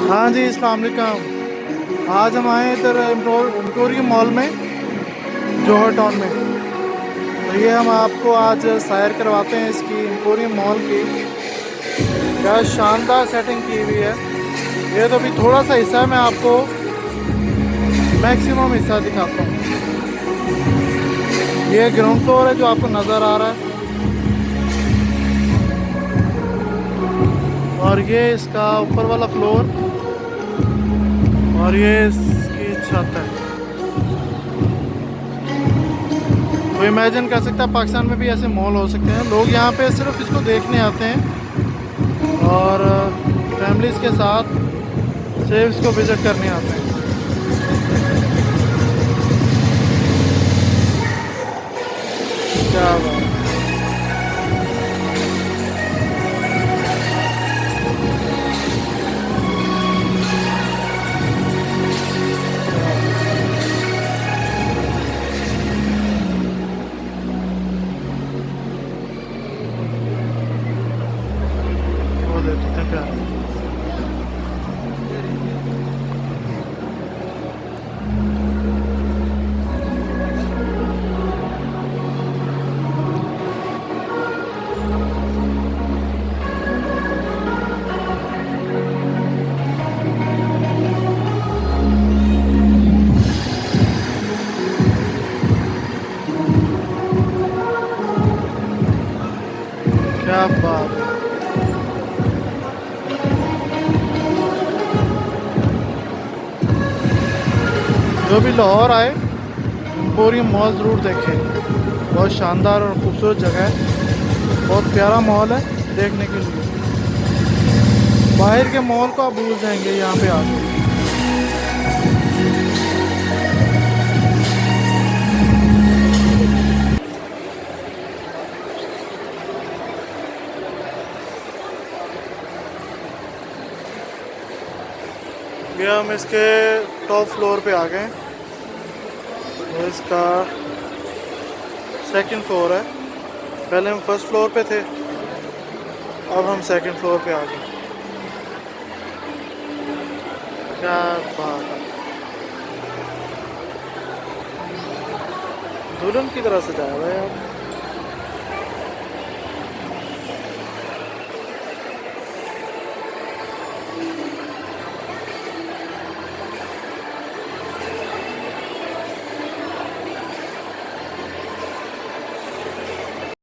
हाँ जी, अस्सलाम वालेकुम। आज हम आए इधर एम्पोरियम मॉल में, जौहर टाउन में। तो ये हम आपको आज सैर करवाते हैं इसकी एम्पोरियम मॉल की। क्या शानदार सेटिंग की हुई है। ये तो अभी थोड़ा सा हिस्सा है, मैं आपको मैक्सिमम हिस्सा दिखाता हूँ। ये ग्राउंड फ्लोर है जो आपको नज़र आ रहा है, और ये इसका ऊपर वाला फ्लोर, और ये इसकी छत है। तो इमेजिन कर सकता है पाकिस्तान में भी ऐसे मॉल हो सकते हैं। लोग यहाँ पे सिर्फ इसको देखने आते हैं और फैमिलीज के साथ सिर्फ इसको विजिट करने आते हैं। क्या बात है। वो देखते हैं प्यार। क्या बात है। जो भी लाहौर आए, एम्पोरियम मॉल ज़रूर देखें। बहुत शानदार और ख़ूबसूरत जगह है। बहुत प्यारा मॉल है देखने के लिए। बाहर के मॉल को आप भूल जाएंगे यहाँ पे आके। ये हम इसके टॉप फ्लोर पे आ गए। तो इसका सेकंड फ्लोर है। पहले हम फर्स्ट फ्लोर पे थे, अब हम सेकंड फ्लोर पे आ गए। क्या बात है। दुल्हन की तरह सजाया हुआ है यार।